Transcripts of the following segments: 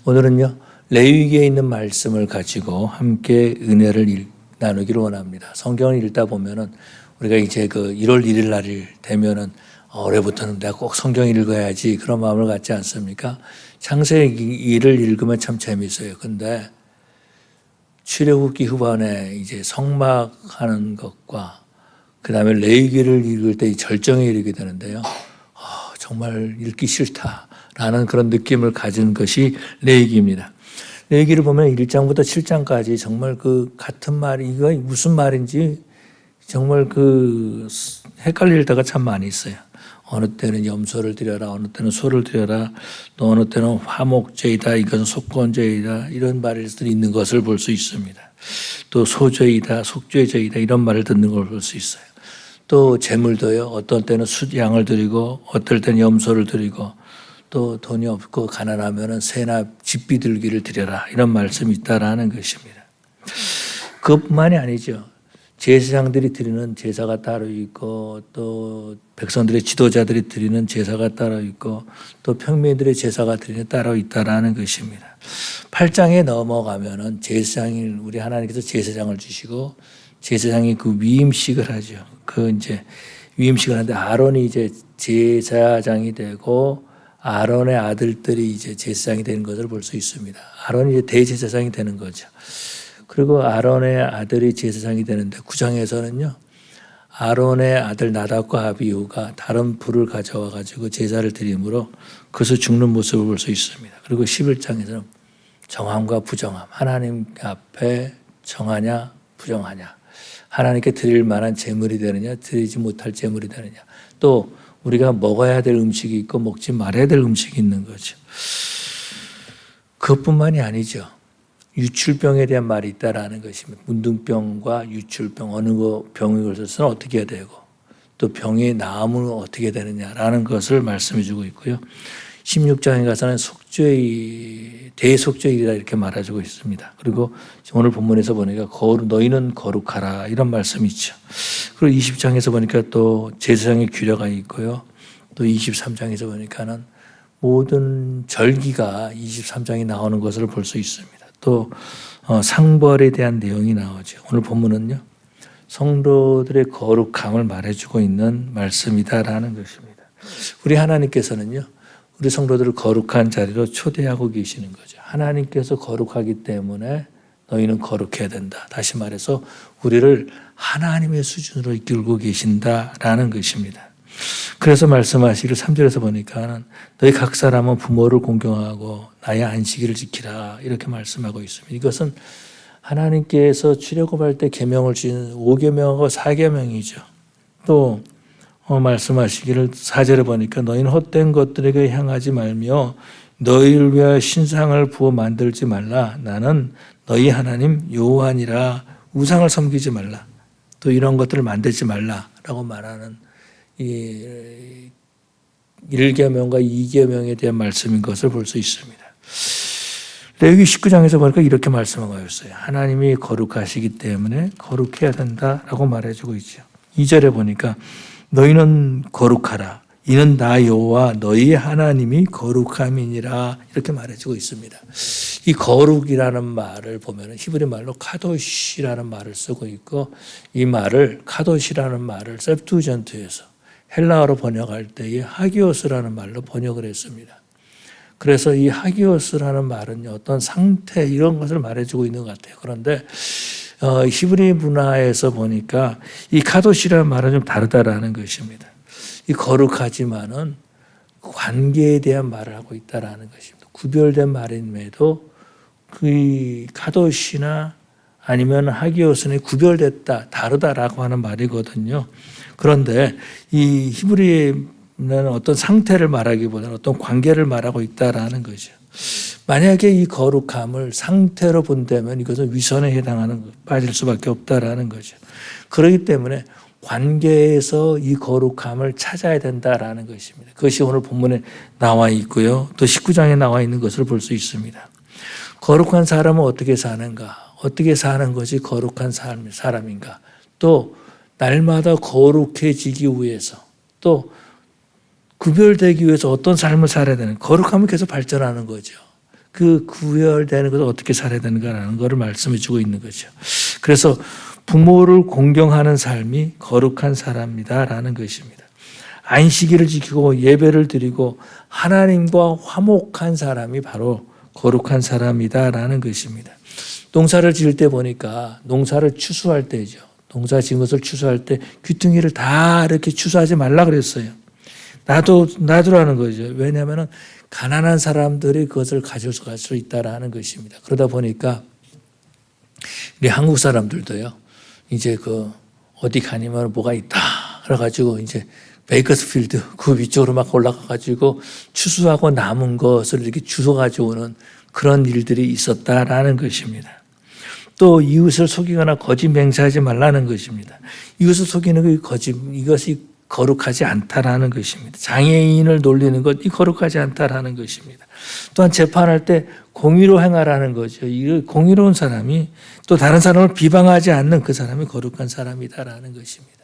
오늘은요, 레위기에 있는 말씀을 가지고 함께 은혜를 나누기를 원합니다. 성경을 읽다 보면은 우리가 이제 그 1월 1일 날이 되면은 올해부터는 내가 꼭 성경 읽어야지 그런 마음을 갖지 않습니까? 창세기를 읽으면 참 재밌어요. 근데 출애굽기 후반에 이제 성막하는 것과 그 다음에 레위기를 읽을 때 절정에 이르게 되는데요. 정말 읽기 싫다라는 그런 느낌을 가진 것이 레위기입니다. 레위기를 보면 1장부터 7장까지 정말 그 같은 말이 이거 무슨 말인지 정말 그 헷갈릴 때가 참 많이 있어요. 어느 때는 염소를 드려라, 어느 때는 소를 드려라, 또 어느 때는 화목제이다, 이것은 속건제이다, 이런 말들이 있는 것을 볼 수 있습니다. 또 소제이다, 속죄제이다, 이런 말을 듣는 걸 볼 수 있어요. 또 제물도요, 어떤 때는 숫양을 드리고, 어떨 때는 염소를 드리고, 또 돈이 없고 가난하면은 새나 집비둘기를 드려라, 이런 말씀이 있다라는 것입니다. 그것뿐만이 아니죠. 제사장들이 드리는 제사가 따로 있고, 또 백성들의 지도자들이 드리는 제사가 따로 있고, 또 평민들의 제사가 드리는 따로 있다라는 것입니다. 8장에 넘어가면은 제사장이 우리 하나님께서 제사장을 주시고 제사장이 그 위임식을 하죠. 그 이제 위임식을 하는데 아론이 이제 제사장이 되고 아론의 아들들이 이제 제사장이 되는 것을 볼 수 있습니다. 아론이 이제 대제사장이 되는 거죠. 그리고 아론의 아들이 제사장이 되는데 9장에서는요. 아론의 아들 나답과 아비후가 다른 불을 가져와 가지고 제사를 드림으로 그것을 죽는 모습을 볼 수 있습니다. 그리고 11장에서는 정함과 부정함, 하나님 앞에 정하냐 부정하냐, 하나님께 드릴 만한 제물이 되느냐 드리지 못할 제물이 되느냐, 또 우리가 먹어야 될 음식이 있고 먹지 말아야 될 음식이 있는 거죠. 그것뿐만이 아니죠. 유출병에 대한 말이 있다라는 것입니다. 문둥병과 유출병, 어느 병이 걸려서는 어떻게 해야 되고 또 병이 나으면 어떻게 되느냐라는 것을 말씀해 주고 있고요. 16장에 가서는 대속죄일이다 이렇게 말해주고 있습니다. 그리고 오늘 본문에서 보니까 너희는 거룩하라 이런 말씀이 있죠. 그리고 20장에서 보니까 또 제사장의 규례가 있고요. 또 23장에서 보니까는 모든 절기가 23장에 나오는 것을 볼 수 있습니다. 또 상벌에 대한 내용이 나오죠. 오늘 본문은요, 성도들의 거룩함을 말해주고 있는 말씀이다라는 것입니다. 우리 하나님께서는요, 우리 성도들을 거룩한 자리로 초대하고 계시는 거죠. 하나님께서 거룩하기 때문에 너희는 거룩해야 된다. 다시 말해서 우리를 하나님의 수준으로 이끌고 계신다라는 것입니다. 그래서 말씀하시기를 3절에서 보니까 너희 각 사람은 부모를 공경하고 나의 안식일을 지키라 이렇게 말씀하고 있습니다. 이것은 하나님께서 출애굽할 때 계명을 주신 5계명하고 4계명이죠. 또 말씀하시기를 4절에 보니까 너희는 헛된 것들에게 향하지 말며 너희를 위하여 신상을 부어 만들지 말라. 나는 너희 하나님 여호와니라. 우상을 섬기지 말라. 또 이런 것들을 만들지 말라라고 말하는 이 1계명과 2계명에 대한 말씀인 것을 볼 수 있습니다. 레위기 19장에서 보니까 이렇게 말씀하고 있어요. 하나님이 거룩하시기 때문에 거룩해야 된다라고 말해주고 있죠. 2절에 보니까 너희는 거룩하라. 이는 나 여호와 너희 하나님이 거룩함이니라 이렇게 말해주고 있습니다. 이 거룩이라는 말을 보면 히브리 말로 카도시라는 말을 쓰고 있고 이 말을 카도시라는 말을 셉투전트에서 헬라어로 번역할 때에 하기오스라는 말로 번역을 했습니다. 그래서 이 하기오스라는 말은 어떤 상태 이런 것을 말해주고 있는 것 같아요. 그런데 히브리 문화에서 보니까 이 카도시라는 말은 좀 다르다라는 것입니다. 이 거룩하지만은 관계에 대한 말을 하고 있다라는 것입니다. 구별된 말임에도 그 카도시나 아니면 하기오스는 구별됐다, 다르다라고 하는 말이거든요. 그런데 이 히브리는 어떤 상태를 말하기보다는 어떤 관계를 말하고 있다라는 거죠. 만약에 이 거룩함을 상태로 본다면 이것은 위선에 해당하는 빠질 수밖에 없다라는 거죠. 그렇기 때문에 관계에서 이 거룩함을 찾아야 된다라는 것입니다. 그것이 오늘 본문에 나와 있고요. 또 19장에 나와 있는 것을 볼 수 있습니다. 거룩한 사람은 어떻게 사는가? 어떻게 사는 것이 거룩한 사람인가? 또 날마다 거룩해지기 위해서 또 구별되기 위해서 어떤 삶을 살아야 되는 거룩함을 계속 발전하는 거죠. 그 구별되는 것을 어떻게 살아야 되는가라는 것을 말씀해 주고 있는 거죠. 그래서 부모를 공경하는 삶이 거룩한 사람이다라는 것입니다. 안식일을 지키고 예배를 드리고 하나님과 화목한 사람이 바로 거룩한 사람이다라는 것입니다. 농사를 지을 때 보니까 농사를 추수할 때죠. 농사 지은 것을 추수할 때 귀퉁이를 다 이렇게 추수하지 말라 그랬어요. 놔두라는 거죠. 왜냐하면 가난한 사람들이 그것을 가져갈 수 있다라는 것입니다. 그러다 보니까 우리 한국 사람들도요. 이제 어디 가니면 뭐가 있다. 그래가지고 이제 베이커스필드 그 위쪽으로 막 올라가가지고 추수하고 남은 것을 이렇게 주워 가져오는 그런 일들이 있었다라는 것입니다. 또 이웃을 속이거나 거짓 맹세하지 말라는 것입니다. 이웃을 속이는 그 거짓, 이것이 거룩하지 않다라는 것입니다. 장애인을 놀리는 것, 이 거룩하지 않다라는 것입니다. 또한 재판할 때 공의로 행하라는 거죠. 이 공의로운 사람이 또 다른 사람을 비방하지 않는 그 사람이 거룩한 사람이다라는 것입니다.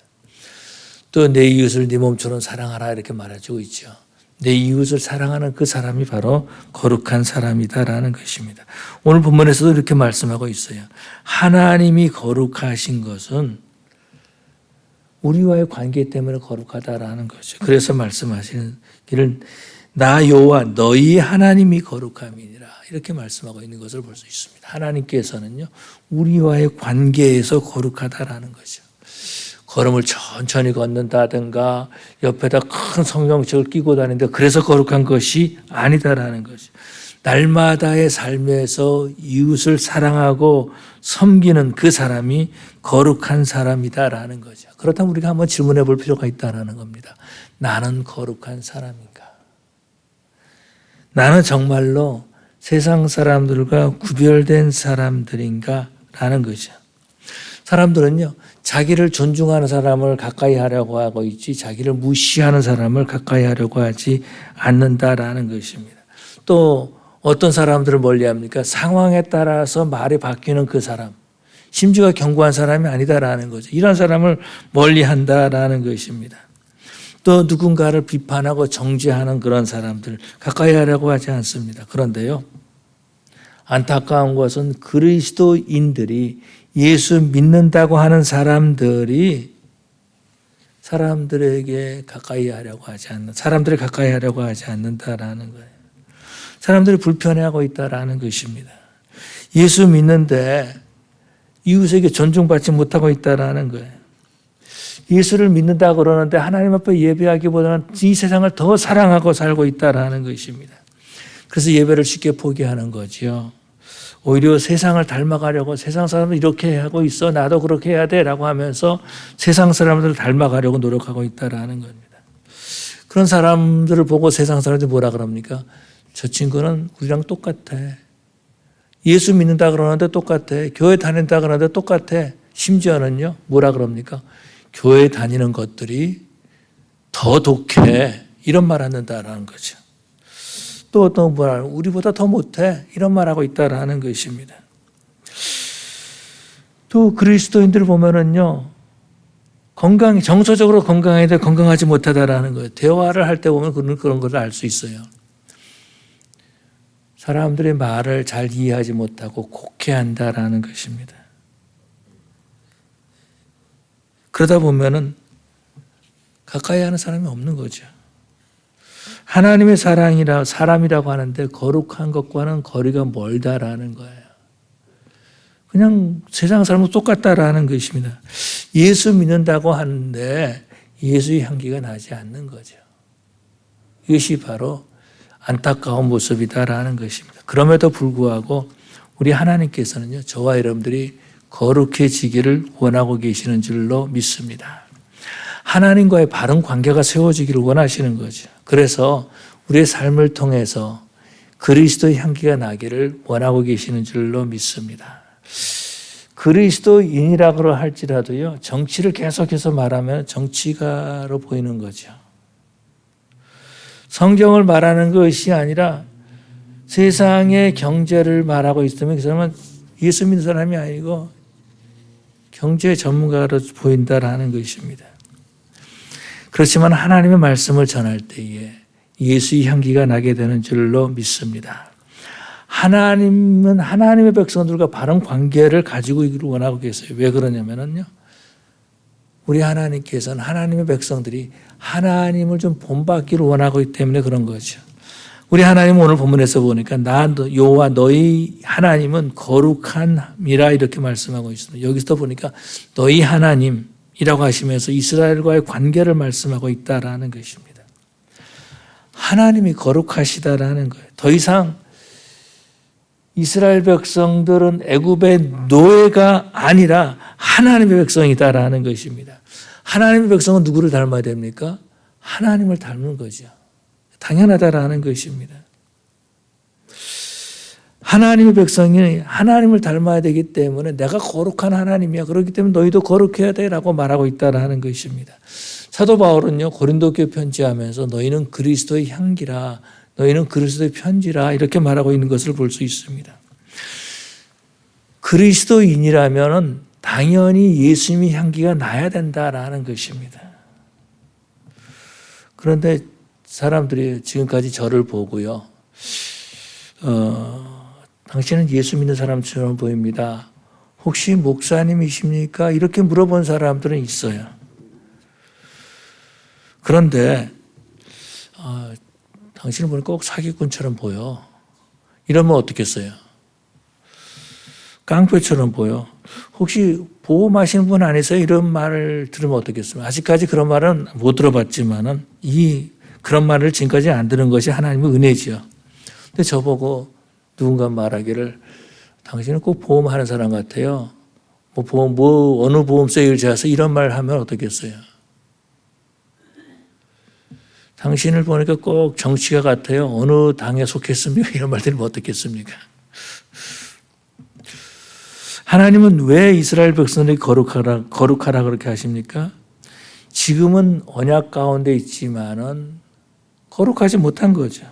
또 내 이웃을 네 몸처럼 사랑하라 이렇게 말해주고 있죠. 내 이웃을 사랑하는 그 사람이 바로 거룩한 사람이다라는 것입니다. 오늘 본문에서도 이렇게 말씀하고 있어요. 하나님이 거룩하신 것은 우리와의 관계 때문에 거룩하다라는 거죠. 그래서 말씀하시는 길은 나 여호와 너희 하나님이 거룩함이니라 이렇게 말씀하고 있는 것을 볼 수 있습니다. 하나님께서는요 우리와의 관계에서 거룩하다라는 거죠. 걸음을 천천히 걷는다든가 옆에다 큰 성경책을 끼고 다니는데 그래서 거룩한 것이 아니다라는 거죠. 날마다의 삶에서 이웃을 사랑하고 섬기는 그 사람이 거룩한 사람이다라는 거죠. 그렇다면 우리가 한번 질문해 볼 필요가 있다라는 겁니다. 나는 거룩한 사람인가? 나는 정말로 세상 사람들과 구별된 사람들인가? 라는 거죠. 사람들은요, 자기를 존중하는 사람을 가까이 하려고 하고 있지, 자기를 무시하는 사람을 가까이 하려고 하지 않는다라는 것입니다. 또 어떤 사람들을 멀리 합니까? 상황에 따라서 말이 바뀌는 그 사람, 심지어 견고한 사람이 아니다라는 거죠. 이런 사람을 멀리 한다라는 것입니다. 또 누군가를 비판하고 정죄하는 그런 사람들 가까이 하려고 하지 않습니다. 그런데요, 안타까운 것은 그리스도인들이 예수 믿는다고 하는 사람들이 사람들을 가까이 하려고 하지 않는다라는 거예요. 사람들이 불편해하고 있다라는 것입니다. 예수 믿는데 이웃에게 존중받지 못하고 있다라는 거예요. 예수를 믿는다 그러는데 하나님 앞에 예배하기보다는 이 세상을 더 사랑하고 살고 있다라는 것입니다. 그래서 예배를 쉽게 포기하는 거죠. 오히려 세상을 닮아가려고 세상 사람들 이렇게 하고 있어 나도 그렇게 해야 돼 라고 하면서 세상 사람들을 닮아가려고 노력하고 있다라는 겁니다. 그런 사람들을 보고 세상 사람들이 뭐라 그럽니까? 저 친구는 우리랑 똑같아. 예수 믿는다 그러는데 똑같아. 교회 다닌다 그러는데 똑같아. 심지어는요 뭐라 그럽니까? 교회 다니는 것들이 더 독해. 이런 말 한다라는 거죠. 또 어떤 말, 우리보다 더 못해. 이런 말하고 있다라는 것입니다. 또 그리스도인들을 보면은요, 정서적으로 건강한데 건강하지 못하다라는 거예요. 대화를 할 때 보면 그런 걸 알 수 있어요. 사람들의 말을 잘 이해하지 못하고 곡해한다라는 것입니다. 그러다 보면은 가까이 하는 사람이 없는 거죠. 하나님의 사람이라고 하는데 거룩한 것과는 거리가 멀다라는 거예요. 그냥 세상 사람도 똑같다라는 것입니다. 예수 믿는다고 하는데 예수의 향기가 나지 않는 거죠. 이것이 바로 안타까운 모습이다라는 것입니다. 그럼에도 불구하고 우리 하나님께서는요, 저와 여러분들이 거룩해지기를 원하고 계시는 줄로 믿습니다. 하나님과의 바른 관계가 세워지기를 원하시는 거죠. 그래서 우리의 삶을 통해서 그리스도의 향기가 나기를 원하고 계시는 줄로 믿습니다. 그리스도인이라고 할지라도요, 정치를 계속해서 말하면 정치가로 보이는 거죠. 성경을 말하는 것이 아니라 세상의 경제를 말하고 있으면 그 사람은 예수 믿는 사람이 아니고 경제 전문가로 보인다라는 것입니다. 그렇지만 하나님의 말씀을 전할 때에 예수의 향기가 나게 되는 줄로 믿습니다. 하나님은 하나님의 백성들과 바른 관계를 가지고 있기를 원하고 계세요. 왜 그러냐면요. 우리 하나님께서는 하나님의 백성들이 하나님을 좀 본받기를 원하고 있기 때문에 그런 거죠. 우리 하나님은 오늘 본문에서 보니까 나 여호와 너희 하나님은 거룩함이라 이렇게 말씀하고 있습니다. 여기서 보니까 너희 하나님이라고 하시면서 이스라엘과의 관계를 말씀하고 있다라는 것입니다. 하나님이 거룩하시다라는 거예요. 더 이상 이스라엘 백성들은 애굽의 노예가 아니라 하나님의 백성이다라는 것입니다. 하나님의 백성은 누구를 닮아야 됩니까? 하나님을 닮는 거죠. 당연하다라는 것입니다. 하나님의 백성이 하나님을 닮아야 되기 때문에 내가 거룩한 하나님이야. 그렇기 때문에 너희도 거룩해야 돼라고 말하고 있다라는 것입니다. 사도 바울은요, 고린도 교회 편지하면서 너희는 그리스도의 향기라, 너희는 그리스도의 편지라 이렇게 말하고 있는 것을 볼 수 있습니다. 그리스도인이라면 당연히 예수님의 향기가 나야 된다라는 것입니다. 그런데 사람들이 지금까지 저를 보고요, 당신은 예수 믿는 사람처럼 보입니다. 혹시 목사님이십니까? 이렇게 물어본 사람들은 있어요. 그런데 당신을 보니까 꼭 사기꾼처럼 보여. 이러면 어떻겠어요? 깡패처럼 보여. 혹시 보험하시는 분 아니세요? 이런 말을 들으면 어떻겠습니까? 아직까지 그런 말은 못 들어봤지만은 그런 말을 지금까지 안 들은 것이 하나님의 은혜지요. 근데 저보고 누군가 말하기를 당신은 꼭 보험하는 사람 같아요. 어느 보험사에 일자서 이런 말 하면 어떻겠어요? 당신을 보니까 꼭 정치가 같아요. 어느 당에 속했습니까? 이런 말 들으면 어떻겠습니까? 하나님은 왜 이스라엘 백성들이 거룩하라 그렇게 하십니까? 지금은 언약 가운데 있지만은 거룩하지 못한 거죠.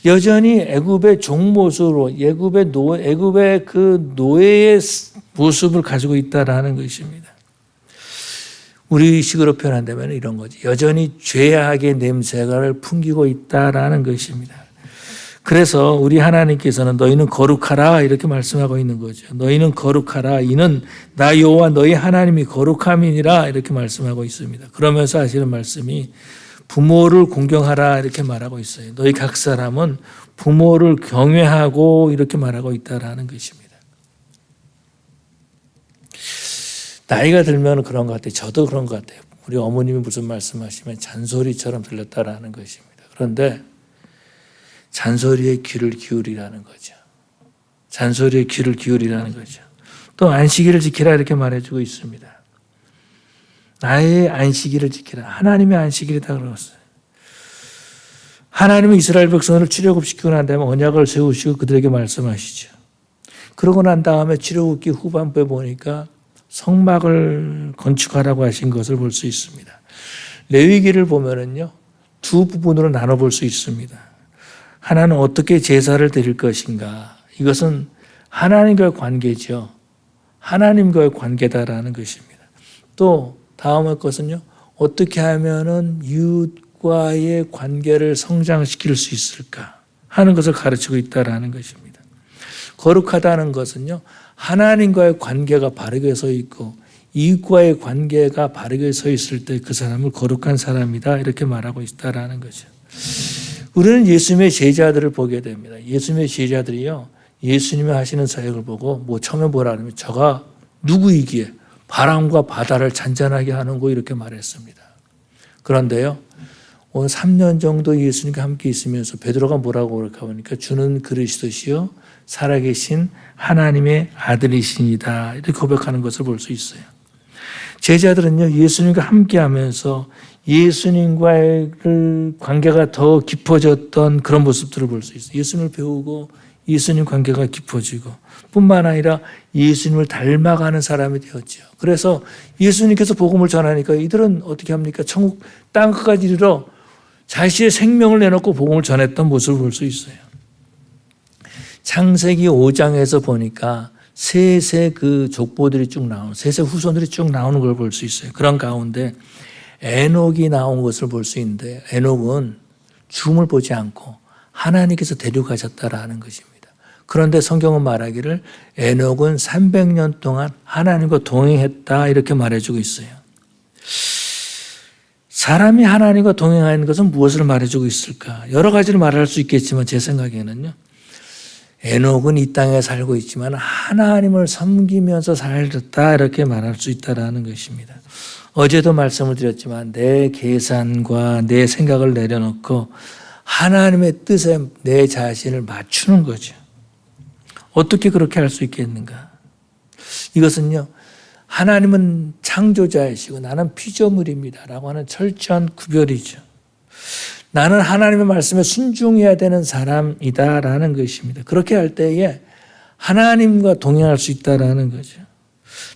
여전히 애굽의 종모습으로 애굽의 그 노예의 모습을 가지고 있다라는 것입니다. 우리식으로 표현한다면 이런 거지. 여전히 죄악의 냄새를 풍기고 있다라는 것입니다. 그래서 우리 하나님께서는 너희는 거룩하라 이렇게 말씀하고 있는 거죠. 너희는 거룩하라. 이는 나 여호와 너희 하나님이 거룩함이니라 이렇게 말씀하고 있습니다. 그러면서 하시는 말씀이 부모를 공경하라 이렇게 말하고 있어요. 너희 각 사람은 부모를 경외하고 이렇게 말하고 있다라는 것입니다. 나이가 들면 그런 것 같아요. 저도 그런 것 같아요. 우리 어머님이 무슨 말씀하시면 잔소리처럼 들렸다라는 것입니다. 그런데 잔소리에 귀를 기울이라는 거죠. 잔소리에 귀를 기울이라는 거죠. 또 안식일을 지키라 이렇게 말해주고 있습니다. 나의 안식일을 지키라. 하나님의 안식일이다 그러었어요. 하나님은 이스라엘 백성을 출애굽시키고 난 다음에 언약을 세우시고 그들에게 말씀하시죠. 그러고 난 다음에 출애굽기 후반부에 보니까 성막을 건축하라고 하신 것을 볼 수 있습니다. 레위기를 보면은요, 두 부분으로 나눠볼 수 있습니다. 하나는 어떻게 제사를 드릴 것인가. 이것은 하나님과의 관계죠. 하나님과의 관계다라는 것입니다. 또 다음의 것은요, 어떻게 하면은 이웃과의 관계를 성장시킬 수 있을까 하는 것을 가르치고 있다라는 것입니다. 거룩하다는 것은요, 하나님과의 관계가 바르게 서 있고 이웃과의 관계가 바르게 서 있을 때 그 사람을 거룩한 사람이다 이렇게 말하고 있다라는 거죠. 우리는 예수님의 제자들을 보게 됩니다. 예수님의 제자들이요, 예수님이 하시는 사역을 보고 처음에 뭐라 하냐면 저가 누구이기에 바람과 바다를 잔잔하게 하는 거 이렇게 말했습니다. 그런데요, 3년 정도 예수님과 함께 있으면서 베드로가 뭐라고 그렇게 하니까 주는 그리스도시요 살아계신 하나님의 아들이시니다 이렇게 고백하는 것을 볼 수 있어요. 제자들은요, 예수님과 함께하면서 예수님과의 관계가 더 깊어졌던 그런 모습들을 볼 수 있어요. 예수님을 배우고 예수님 관계가 깊어지고 뿐만 아니라 예수님을 닮아가는 사람이 되었죠. 그래서 예수님께서 복음을 전하니까 이들은 어떻게 합니까? 천국 땅끝까지 이르러 자신의 생명을 내놓고 복음을 전했던 모습을 볼 수 있어요. 창세기 5장에서 보니까 셋의 그 족보들이 쭉 나오는, 셋의 후손들이 쭉 나오는 걸 볼 수 있어요. 그런 가운데 에녹이 나온 것을 볼 수 있는데 에녹은 죽음을 보지 않고 하나님께서 데려가셨다라는 것입니다. 그런데 성경은 말하기를 에녹은 300년 동안 하나님과 동행했다 이렇게 말해주고 있어요. 사람이 하나님과 동행하는 것은 무엇을 말해주고 있을까? 여러 가지를 말할 수 있겠지만 제 생각에는요. 에녹은 이 땅에 살고 있지만 하나님을 섬기면서 살았다 이렇게 말할 수 있다는 것입니다. 어제도 말씀을 드렸지만 내 계산과 내 생각을 내려놓고 하나님의 뜻에 내 자신을 맞추는 거죠. 어떻게 그렇게 할 수 있겠는가? 이것은요. 하나님은 창조자이시고 나는 피조물입니다 라고 하는 철저한 구별이죠. 나는 하나님의 말씀에 순종해야 되는 사람이다라는 것입니다. 그렇게 할 때에 하나님과 동행할 수 있다라는 거죠.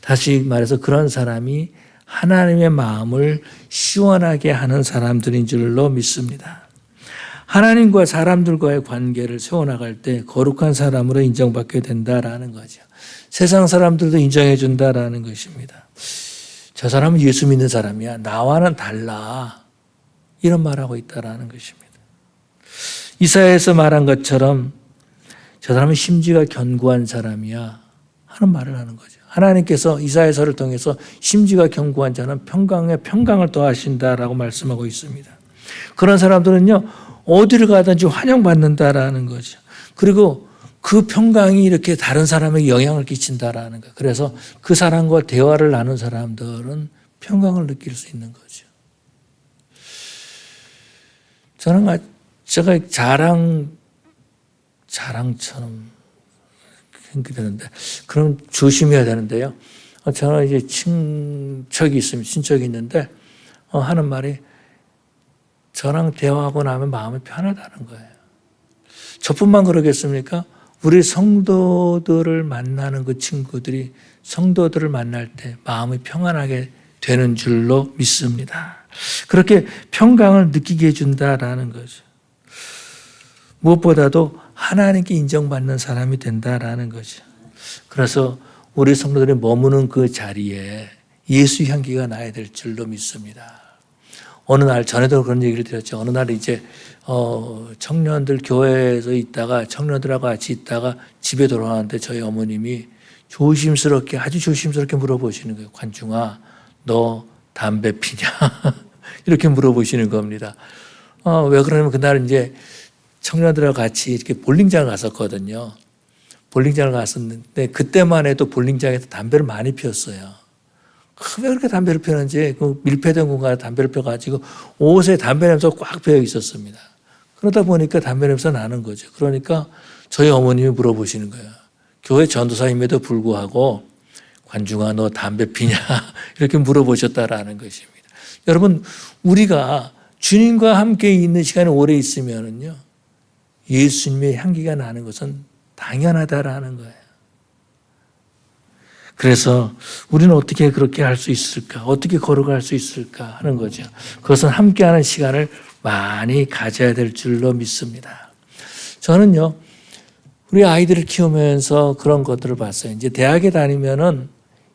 다시 말해서 그런 사람이 하나님의 마음을 시원하게 하는 사람들인 줄로 믿습니다. 하나님과 사람들과의 관계를 세워나갈 때 거룩한 사람으로 인정받게 된다라는 거죠. 세상 사람들도 인정해 준다라는 것입니다. 저 사람은 예수 믿는 사람이야. 나와는 달라. 이런 말하고 있다라는 것입니다. 이사야에서 말한 것처럼 저 사람은 심지가 견고한 사람이야 하는 말을 하는 거죠. 하나님께서 이사야서를 통해서 심지가 견고한 자는 평강에 평강을 더하신다라고 말씀하고 있습니다. 그런 사람들은요 어디를 가든지 환영받는다라는 거죠. 그리고 그 평강이 이렇게 다른 사람에게 영향을 끼친다라는 거예요. 그래서 그 사람과 대화를 나눈 사람들은 평강을 느낄 수 있는 거죠. 저는 제가 자랑처럼 되는데, 그럼 조심해야 되는데요. 저는 이제 친척이 있으면 친척이 있는데 하는 말이 저랑 대화하고 나면 마음이 편하다는 거예요. 저뿐만 그러겠습니까? 우리 성도들을 만나는 그 친구들이 성도들을 만날 때 마음이 평안하게 되는 줄로 믿습니다. 그렇게 평강을 느끼게 해준다라는 거죠. 무엇보다도 하나님께 인정받는 사람이 된다라는 거죠. 그래서 우리 성도들이 머무는 그 자리에 예수 향기가 나야 될 줄로 믿습니다. 어느 날, 전에도 그런 얘기를 드렸죠. 어느 날 이제 청년들 교회에서 있다가 청년들하고 같이 있다가 집에 돌아왔는데 저희 어머님이 조심스럽게, 아주 조심스럽게 물어보시는 거예요. 관중아, 너 담배 피냐? 이렇게 물어보시는 겁니다. 왜 그러냐면 그날은 이제 청년들하고 같이 이렇게 볼링장을 갔었거든요. 볼링장을 갔었는데 그때만 해도 볼링장에서 담배를 많이 피웠어요. 왜 그렇게 담배를 피우는지 그 밀폐된 공간에 담배를 펴가지고 옷에 담배 냄새가 꽉 배어 있었습니다. 그러다 보니까 담배 냄새가 나는 거죠. 그러니까 저희 어머님이 물어보시는 거예요. 교회 전도사임에도 불구하고 관중아 너 담배 피냐? 이렇게 물어보셨다라는 것입니다. 여러분 우리가 주님과 함께 있는 시간이 오래 있으면은요 예수님의 향기가 나는 것은 당연하다라는 거예요. 그래서 우리는 어떻게 그렇게 할 수 있을까? 어떻게 걸어갈 수 있을까 하는 거죠. 그것은 함께하는 시간을 많이 가져야 될 줄로 믿습니다. 저는요, 우리 아이들을 키우면서 그런 것들을 봤어요. 이제 대학에 다니면은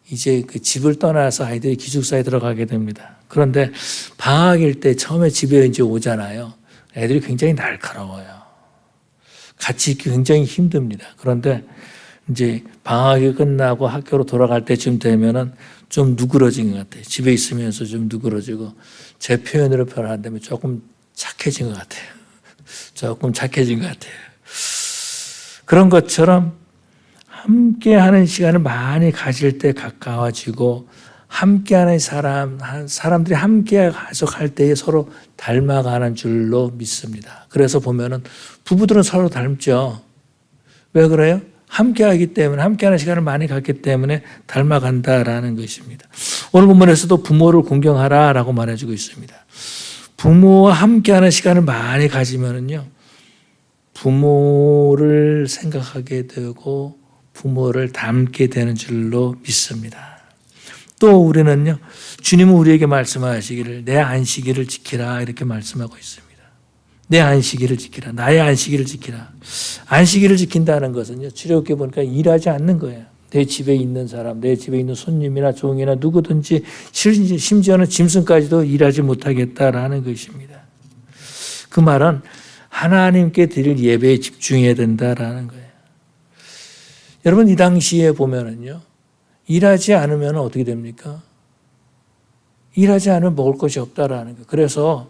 이제 그 집을 떠나서 아이들이 기숙사에 들어가게 됩니다. 그런데 방학일 때 처음에 집에 이제 오잖아요. 애들이 굉장히 날카로워요. 같이 있기 굉장히 힘듭니다. 그런데 이제 방학이 끝나고 학교로 돌아갈 때쯤 되면은 좀 누그러진 것 같아요. 집에 있으면서 좀 누그러지고 제 표현으로 표현한다면 조금 착해진 것 같아요. 조금 착해진 것 같아요. 그런 것처럼 함께하는 시간을 많이 가질 때 가까워지고 함께하는 사람들이 함께 가족할 때에 서로 닮아가는 줄로 믿습니다. 그래서 보면은 부부들은 서로 닮죠. 왜 그래요? 함께하기 때문에, 함께하는 시간을 많이 갖기 때문에 닮아간다라는 것입니다. 오늘 본문에서도 부모를 공경하라라고 말해주고 있습니다. 부모와 함께하는 시간을 많이 가지면은요, 부모를 생각하게 되고 부모를 닮게 되는 줄로 믿습니다. 또 우리는요, 주님은 우리에게 말씀하시기를 내 안식일을 지키라 이렇게 말씀하고 있습니다. 내 안식일을 지키라. 나의 안식일을 지키라. 안식일을 지킨다는 것은요, 출애굽기에 보니까 일하지 않는 거예요. 내 집에 있는 사람, 내 집에 있는 손님이나 종이나 누구든지 심지어는 짐승까지도 일하지 못하겠다라는 것입니다. 그 말은 하나님께 드릴 예배에 집중해야 된다라는 거예요. 여러분 이 당시에 보면은요, 일하지 않으면 어떻게 됩니까? 일하지 않으면 먹을 것이 없다라는 거예요. 그래서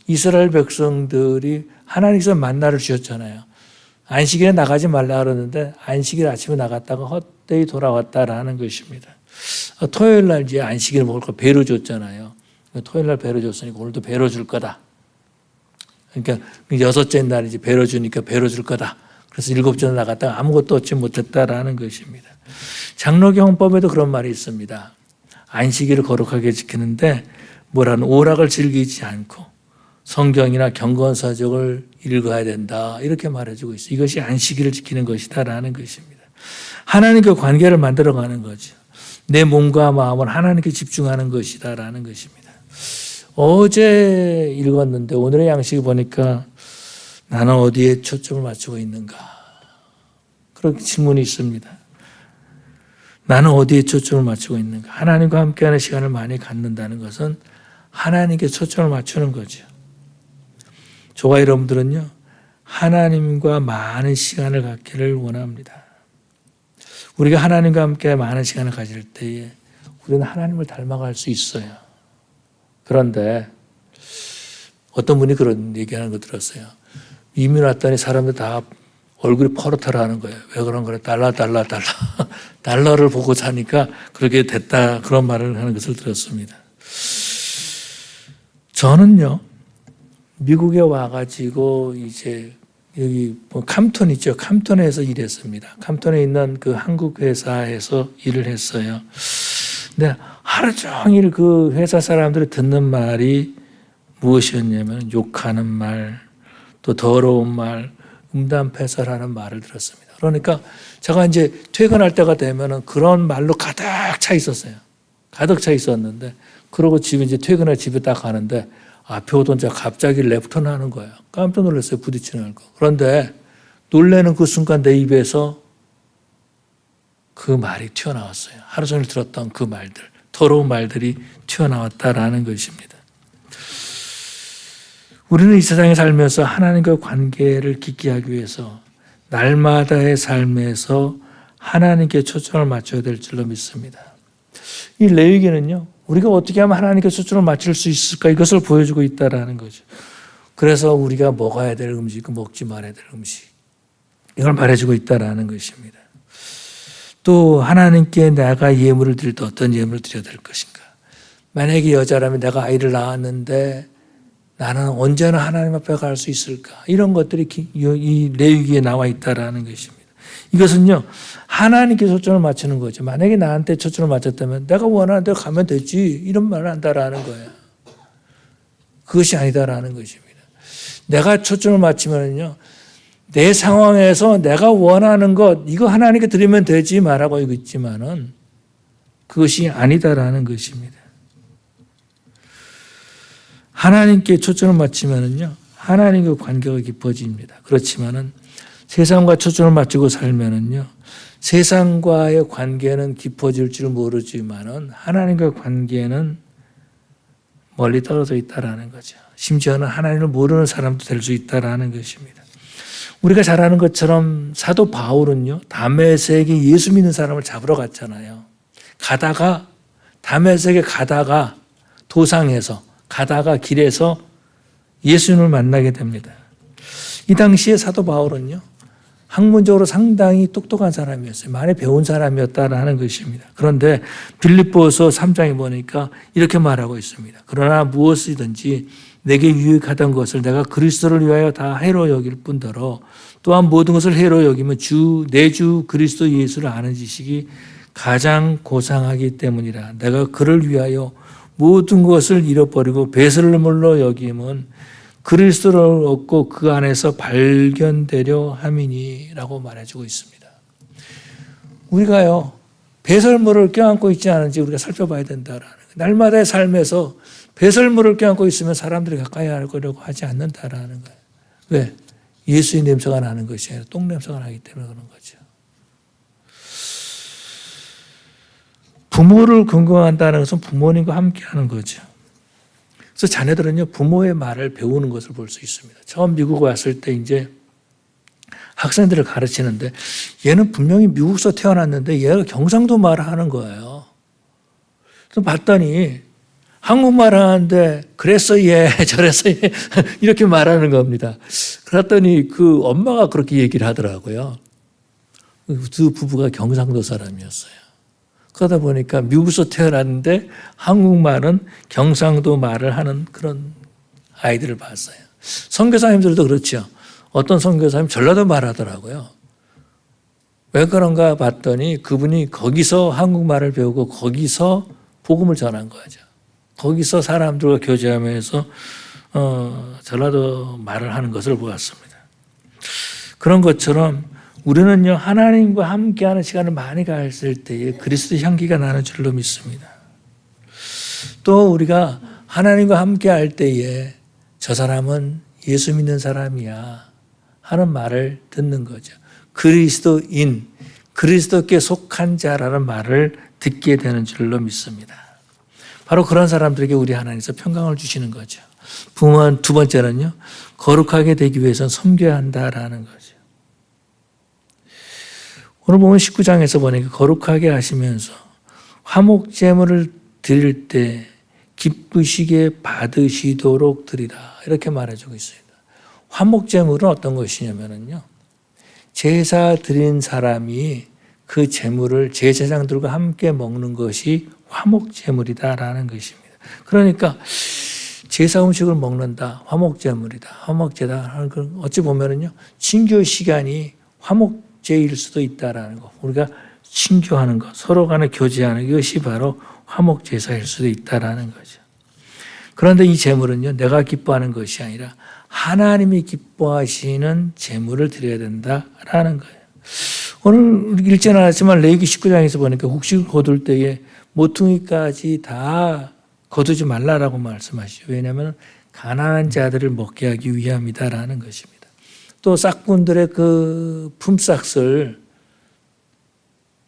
이스라엘 백성들이 하나님께서 만나를 주셨잖아요. 안식일에 나가지 말라 그러는데 안식일 아침에 나갔다가 헛되이 돌아왔다라는 것입니다. 토요일 날 이제 안식일 먹을 거 배로 줬잖아요. 토요일 날 배로 줬으니까 오늘도 배로 줄 거다. 그러니까 여섯째 날 이제 배로 주니까 배로 줄 거다. 그래서 일곱째 날 나갔다가 아무것도 얻지 못했다라는 것입니다. 장로교 헌법에도 그런 말이 있습니다. 안식일을 거룩하게 지키는데 뭐라는 오락을 즐기지 않고 성경이나 경건서적을 읽어야 된다. 이렇게 말해주고 있어요. 이것이 안식일을 지키는 것이다라는 것입니다. 하나님과 관계를 만들어가는 거죠. 내 몸과 마음을 하나님께 집중하는 것이다라는 것입니다. 어제 읽었는데 오늘의 양식을 보니까 나는 어디에 초점을 맞추고 있는가? 그런 질문이 있습니다. 나는 어디에 초점을 맞추고 있는가? 하나님과 함께하는 시간을 많이 갖는다는 것은 하나님께 초점을 맞추는 거죠. 저와 여러분들은요, 하나님과 많은 시간을 갖기를 원합니다. 우리가 하나님과 함께 많은 시간을 가질 때에 우리는 하나님을 닮아갈 수 있어요. 그런데 어떤 분이 그런 얘기하는 거 들었어요. 이민 왔더니 사람들 다 얼굴이 퍼렇다라 하는 거예요. 왜 그런 거래? 달러. 달러를 보고 사니까 그렇게 됐다. 그런 말을 하는 것을 들었습니다. 저는요, 미국에 와가지고 이제 여기 뭐 캄톤 있죠. 캄톤에서 일했습니다. 캄톤에 있는 그 한국 회사에서 일을 했어요. 근데 하루 종일 그 회사 사람들이 듣는 말이 무엇이었냐면 욕하는 말, 또 더러운 말, 음담패설하는 말을 들었습니다. 그러니까 제가 이제 퇴근할 때가 되면은 그런 말로 가득 차 있었어요. 가득 차 있었는데, 그러고 집에 이제 퇴근해 집에 딱 가는데 앞에 오던 자 갑자기 랩턴 하는 거예요. 깜짝 놀랐어요. 부딪히는 거. 그런데 놀라는 그 순간 내 입에서 그 말이 튀어나왔어요. 하루 종일 들었던 그 말들, 더러운 말들이 튀어나왔다라는 것입니다. 우리는 이 세상에 살면서 하나님과 관계를 깊게 하기 위해서 날마다의 삶에서 하나님께 초점을 맞춰야 될 줄로 믿습니다. 이 레위기는요, 우리가 어떻게 하면 하나님께 초점을 맞출 수 있을까, 이것을 보여주고 있다라는 거죠. 그래서 우리가 먹어야 될 음식, 먹지 말아야 될 음식, 이걸 말해주고 있다라는 것입니다. 또 하나님께 내가 예물을 드릴 때 어떤 예물을 드려야 될 것인가. 만약에 여자라면 내가 아이를 낳았는데 나는 언제나 하나님 앞에 갈 수 있을까. 이런 것들이 이 레위기에 나와 있다라는 것입니다. 이것은요, 하나님께 초점을 맞추는 거죠. 만약에 나한테 초점을 맞췄다면 내가 원하는 대로 가면 되지, 이런 말을 한다라는 거예요. 그것이 아니다라는 것입니다. 내가 초점을 맞추면요, 내 상황에서 내가 원하는 것, 이거 하나님께 드리면 되지 말하고 있지만은 그것이 아니다라는 것입니다. 하나님께 초점을 맞추면은요, 하나님과 관계가 깊어집니다. 그렇지만은 세상과 초점을 맞추고 살면은요, 세상과의 관계는 깊어질 줄 모르지만은 하나님과 관계는 멀리 떨어져 있다라는 거죠. 심지어는 하나님을 모르는 사람도 될 수 있다라는 것입니다. 우리가 잘 아는 것처럼 사도 바울은요, 다메섹에 예수 믿는 사람을 잡으러 갔잖아요. 가다가 다메섹에 가다가 도상에서 가다가 길에서 예수님을 만나게 됩니다. 이 당시에 사도 바울은요, 학문적으로 상당히 똑똑한 사람이었어요. 많이 배운 사람이었다라는 것입니다. 그런데 빌립보서 3장에 보니까 이렇게 말하고 있습니다. 그러나 무엇이든지 내게 유익하던 것을 내가 그리스도를 위하여 다 해로 여길 뿐더러 또한 모든 것을 해로 여기면 내 주 그리스도 예수를 아는 지식이 가장 고상하기 때문이라. 내가 그를 위하여 모든 것을 잃어버리고 배설물로 여김은 그리스도를 얻고 그 안에서 발견되려 함이니라고 말해주고 있습니다. 우리가요, 배설물을 껴안고 있지 않은지 우리가 살펴봐야 된다라는 거예요. 날마다의 삶에서 배설물을 껴안고 있으면 사람들이 가까이 하려고 하지 않는다라는 거예요. 왜? 예수의 냄새가 나는 것이 아니라 똥 냄새가 나기 때문에 그런 거죠. 부모를 긍정한다는 것은 부모님과 함께하는 거죠. 그래서 자녀들은요, 부모의 말을 배우는 것을 볼 수 있습니다. 처음 미국 왔을 때 이제 학생들을 가르치는데 얘는 분명히 미국에서 태어났는데 얘가 경상도 말을 하는 거예요. 그래서 봤더니 한국말 하는데 그랬어 얘 저랬어 얘 이렇게 말하는 겁니다. 그랬더니 그 엄마가 그렇게 얘기를 하더라고요. 그 부부가 경상도 사람이었어요. 그러다 보니까 미국에서 태어났는데 한국말은 경상도 말을 하는 그런 아이들을 봤어요. 선교사님들도 그렇죠. 어떤 선교사님 전라도 말하더라고요. 왜 그런가 봤더니 그분이 거기서 한국말을 배우고 거기서 복음을 전한 거죠. 거기서 사람들과 교제하면서 전라도 말을 하는 것을 보았습니다. 그런 것처럼 우리는요 하나님과 함께하는 시간을 많이 가졌을 때에 그리스도 향기가 나는 줄로 믿습니다. 또 우리가 하나님과 함께할 때에 저 사람은 예수 믿는 사람이야 하는 말을 듣는 거죠. 그리스도인, 그리스도께 속한 자라는 말을 듣게 되는 줄로 믿습니다. 바로 그런 사람들에게 우리 하나님께서 평강을 주시는 거죠. 두 번째는요, 거룩하게 되기 위해서는 섬겨야 한다라는 거죠. 오늘 보면 19장에서 보니까 거룩하게 하시면서 화목제물을 드릴 때 기쁘시게 받으시도록 드리라 이렇게 말해주고 있습니다. 화목제물은 어떤 것이냐면요, 제사 드린 사람이 그 제물을 제사장들과 함께 먹는 것이 화목제물이다라는 것입니다. 그러니까 제사 음식을 먹는다, 화목제물이다, 화목제다 하는 건 어찌 보면은요 친교 시간이 화목제일 수도 있다라는 거. 우리가 친교하는 것, 서로 간에 교제하는 것이 바로 화목제사일 수도 있다라는 거죠. 그런데 이 제물은요 내가 기뻐하는 것이 아니라 하나님이 기뻐하시는 제물을 드려야 된다라는 거예요. 오늘 읽지는 않았지만 레위기 19장에서 보니까 곡식을 거둘 때에 모퉁이까지 다 거두지 말라라고 말씀하시죠. 왜냐하면 가난한 자들을 먹게 하기 위함이다라는 것입니다. 또 싹꾼들의 그 품삯을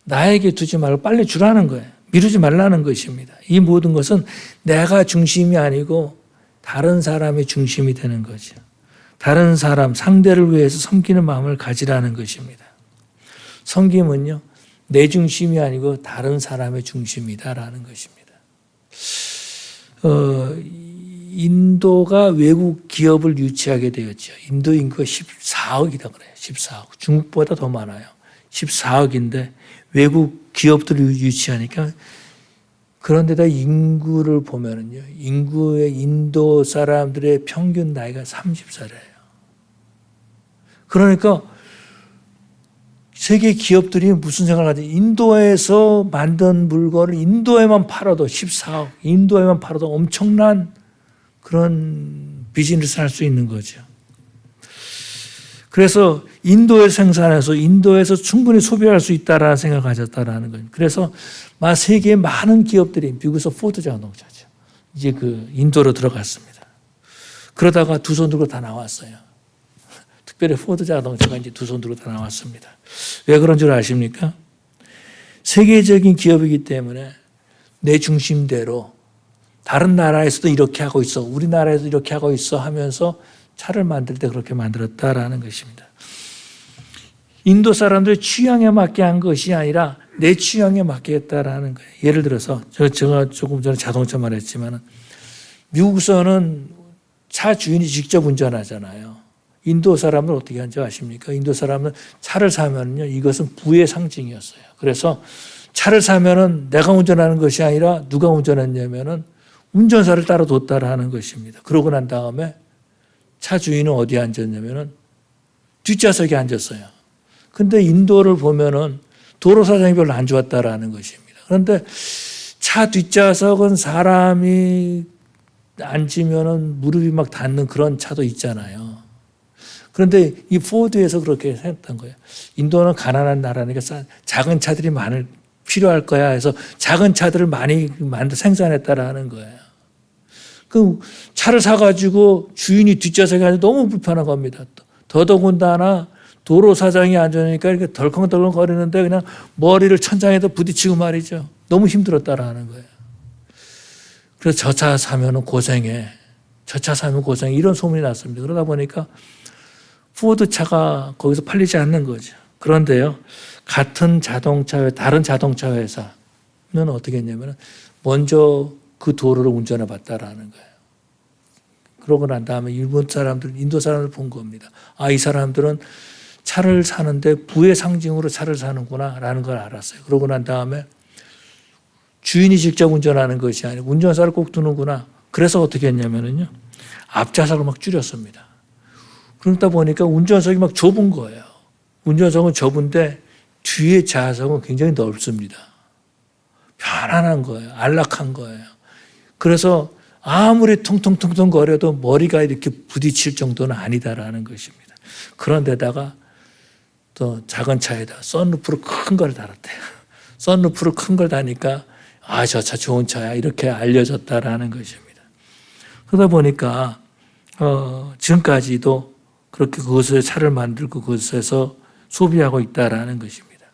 나에게 두지 말고 빨리 주라는 거예요. 미루지 말라는 것입니다. 이 모든 것은 내가 중심이 아니고 다른 사람의 중심이 되는 거죠. 다른 사람, 상대를 위해서 섬기는 마음을 가지라는 것입니다. 섬김은요, 내 중심이 아니고 다른 사람의 중심이다라는 것입니다. 인도가 외국 기업을 유치하게 되었죠. 인도 인구가 14억이다 그래요. 14억. 중국보다 더 많아요. 14억인데 외국 기업들을 유치하니까 그런데다 인구를 보면은요, 인구의 인도 사람들의 평균 나이가 30살이에요. 그러니까 세계 기업들이 무슨 생각을 하지? 인도에서 만든 물건을 인도에만 팔아도 14억, 인도에만 팔아도 엄청난 그런 비즈니스를 할 수 있는 거죠. 그래서 인도에 생산해서 인도에서 충분히 소비할 수 있다라는 생각을 가졌다라는 거예요. 그래서 세계의 많은 기업들이 미국에서 포드 자동차죠. 이제 그 인도로 들어갔습니다. 그러다가 두 손 들고 다 나왔어요. 특별히 포드 자동차가 이제 두 손 들고 다 나왔습니다. 왜 그런 줄 아십니까? 세계적인 기업이기 때문에 내 중심대로 다른 나라에서도 이렇게 하고 있어, 우리나라에도 이렇게 하고 있어 하면서 차를 만들 때 그렇게 만들었다라는 것입니다. 인도 사람들의 취향에 맞게 한 것이 아니라 내 취향에 맞게 했다라는 거예요. 예를 들어서 제가 조금 전에 자동차 말했지만 미국에서는 차 주인이 직접 운전하잖아요. 인도 사람은 어떻게 하는지 아십니까? 인도 사람은 차를 사면요, 이것은 부의 상징이었어요. 그래서 차를 사면은 내가 운전하는 것이 아니라 누가 운전했냐면은 운전사를 따라 뒀다라는 것입니다. 그러고 난 다음에 차 주인은 어디에 앉았냐면은 뒷좌석에 앉았어요. 근데 인도를 보면은 도로 사정이 별로 안 좋았다라는 것입니다. 그런데 차 뒷좌석은 사람이 앉으면은 무릎이 막 닿는 그런 차도 있잖아요. 그런데 이 포드에서 그렇게 했던 거예요. 인도는 가난한 나라니까 작은 차들이 필요할 거야 해서 작은 차들을 많이 생산했다라는 거예요. 그 차를 사가지고 주인이 뒷좌석에 앉아 너무 불편한 겁니다. 더더군다나 도로 사장이 앉으니까 이렇게 덜컹덜컹 거리는데 그냥 머리를 천장에다 부딪히고 말이죠. 너무 힘들었다라는 거예요. 그래서 저 차 사면은 고생해. 저 차 사면 고생해. 이런 소문이 났습니다. 그러다 보니까 포드차가 거기서 팔리지 않는 거죠. 그런데요, 같은 자동차, 다른 자동차 회사는 어떻게 했냐면 먼저 그 도로를 운전해 봤다라는 거예요. 그러고 난 다음에 일본 사람들, 인도 사람들 본 겁니다. 아, 이 사람들은 차를 사는데 부의 상징으로 차를 사는구나 라는 걸 알았어요. 그러고 난 다음에 주인이 직접 운전하는 것이 아니고 운전사를 꼭 두는구나. 그래서 어떻게 했냐면요, 앞좌석을 막 줄였습니다. 그러다 보니까 운전석이 막 좁은 거예요. 운전석은 좁은데 뒤에 좌석은 굉장히 넓습니다. 편안한 거예요. 안락한 거예요. 그래서 아무리 퉁퉁퉁퉁 거려도 머리가 이렇게 부딪힐 정도는 아니다라는 것입니다. 그런데다가 또 작은 차에다 썬루프로 큰 걸 달았대요. 썬루프로 큰 걸 다니까 아, 저 차 좋은 차야 이렇게 알려졌다라는 것입니다. 그러다 보니까 지금까지도 그렇게 그것을 차를 만들고 그것에서 소비하고 있다라는 것입니다.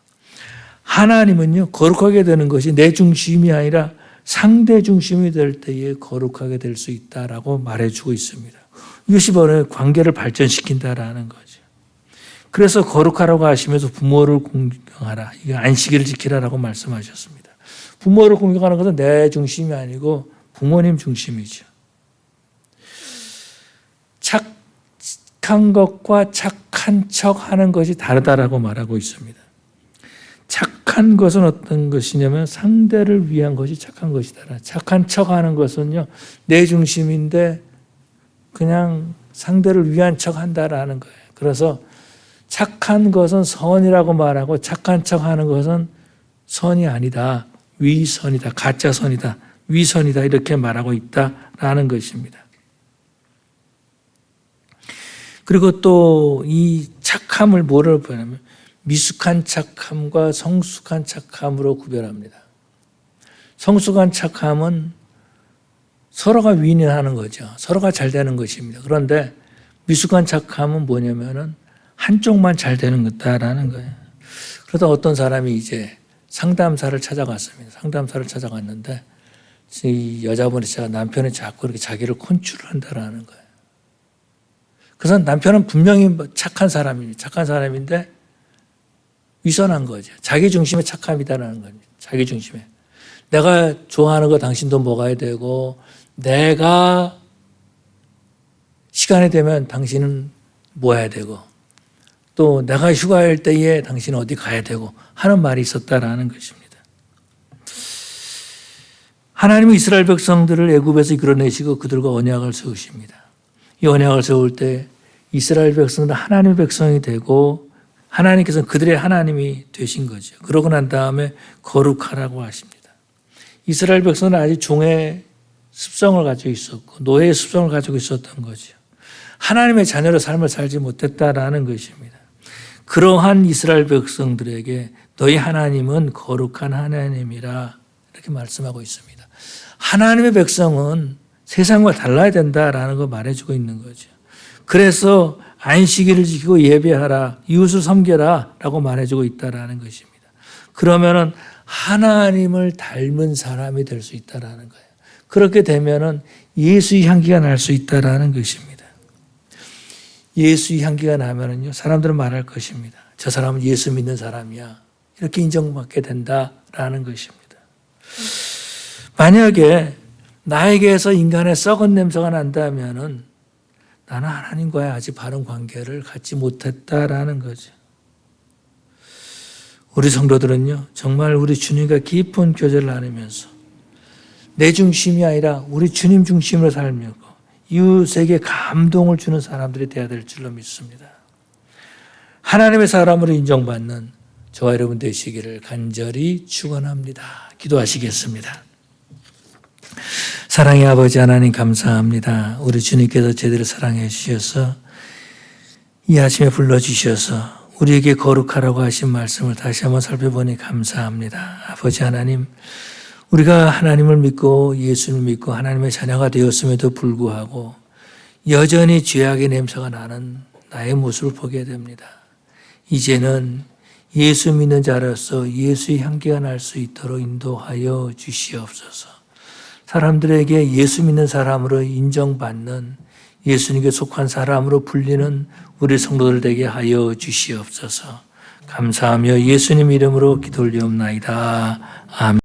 하나님은요, 거룩하게 되는 것이 내 중심이 아니라 상대 중심이 될 때에 거룩하게 될 수 있다라고 말해주고 있습니다. 이것이 바로 관계를 발전시킨다라는 거죠. 그래서 거룩하라고 하시면서 부모를 공경하라, 안식일을 지키라라고 말씀하셨습니다. 부모를 공경하는 것은 내 중심이 아니고 부모님 중심이죠. 착한 것과 착한 척하는 것이 다르다라고 말하고 있습니다. 착한 것은 어떤 것이냐면 상대를 위한 것이 착한 것이다. 착한 척하는 것은요, 내 중심인데 그냥 상대를 위한 척한다라는 거예요. 그래서 착한 것은 선이라고 말하고 착한 척하는 것은 선이 아니다, 위선이다, 가짜 선이다, 위선이다 이렇게 말하고 있다라는 것입니다. 그리고 또 이 착함을 뭐를 보냐면 미숙한 착함과 성숙한 착함으로 구별합니다. 성숙한 착함은 서로가 윈윈하는 거죠. 서로가 잘 되는 것입니다. 그런데 미숙한 착함은 뭐냐면은 한쪽만 잘 되는 거다라는 거예요. 그러다 어떤 사람이 이제 상담사를 찾아갔습니다. 상담사를 찾아갔는데 이 여자분이 제가 남편이 자꾸 이렇게 자기를 컨트롤 한다라는 거예요. 그래서 남편은 분명히 착한 사람입니다. 착한 사람인데 위선한 거죠. 자기 중심의 착함이다라는 겁니다. 자기 중심에. 내가 좋아하는 거 당신도 먹어야 되고, 내가 시간이 되면 당신은 뭐 해야 되고, 또 내가 휴가할 때에 당신은 어디 가야 되고 하는 말이 있었다라는 것입니다. 하나님은 이스라엘 백성들을 애굽에서 이끌어내시고 그들과 언약을 세우십니다. 이 언약을 세울 때 이스라엘 백성들은 하나님의 백성이 되고 하나님께서는 그들의 하나님이 되신 거죠. 그러고 난 다음에 거룩하라고 하십니다. 이스라엘 백성은 아직 종의 습성을 가지고 있었고 노예의 습성을 가지고 있었던 거죠. 하나님의 자녀로 삶을 살지 못했다라는 것입니다. 그러한 이스라엘 백성들에게 너희 하나님은 거룩한 하나님이라 이렇게 말씀하고 있습니다. 하나님의 백성은 세상과 달라야 된다라는 걸 말해주고 있는 거죠. 그래서 안식일을 지키고 예배하라, 이웃을 섬겨라 라고 말해주고 있다라는 것입니다. 그러면은 하나님을 닮은 사람이 될 수 있다라는 거예요. 그렇게 되면은 예수의 향기가 날 수 있다라는 것입니다. 예수의 향기가 나면은요, 사람들은 말할 것입니다. 저 사람은 예수 믿는 사람이야. 이렇게 인정받게 된다라는 것입니다. 만약에 나에게서 인간의 썩은 냄새가 난다면은 나는 하나님과의 아직 바른 관계를 갖지 못했다라는 거죠. 우리 성도들은요, 정말 우리 주님과 깊은 교제를 나누면서 내 중심이 아니라 우리 주님 중심으로 살며 이웃에게 감동을 주는 사람들이 되어야 될 줄로 믿습니다. 하나님의 사람으로 인정받는 저와 여러분 되시기를 간절히 축원합니다. 기도하시겠습니다. 사랑의 아버지 하나님 감사합니다. 우리 주님께서 제대로 사랑해 주셔서 이 아침에 불러주셔서 우리에게 거룩하라고 하신 말씀을 다시 한번 살펴보니 감사합니다. 아버지 하나님, 우리가 하나님을 믿고 예수를 믿고 하나님의 자녀가 되었음에도 불구하고 여전히 죄악의 냄새가 나는 나의 모습을 보게 됩니다. 이제는 예수 믿는 자로서 예수의 향기가 날 수 있도록 인도하여 주시옵소서. 사람들에게 예수 믿는 사람으로 인정받는 예수님께 속한 사람으로 불리는 우리 성도들 되게 하여 주시옵소서. 감사하며 예수님 이름으로 기도 올리옵나이다. 아멘.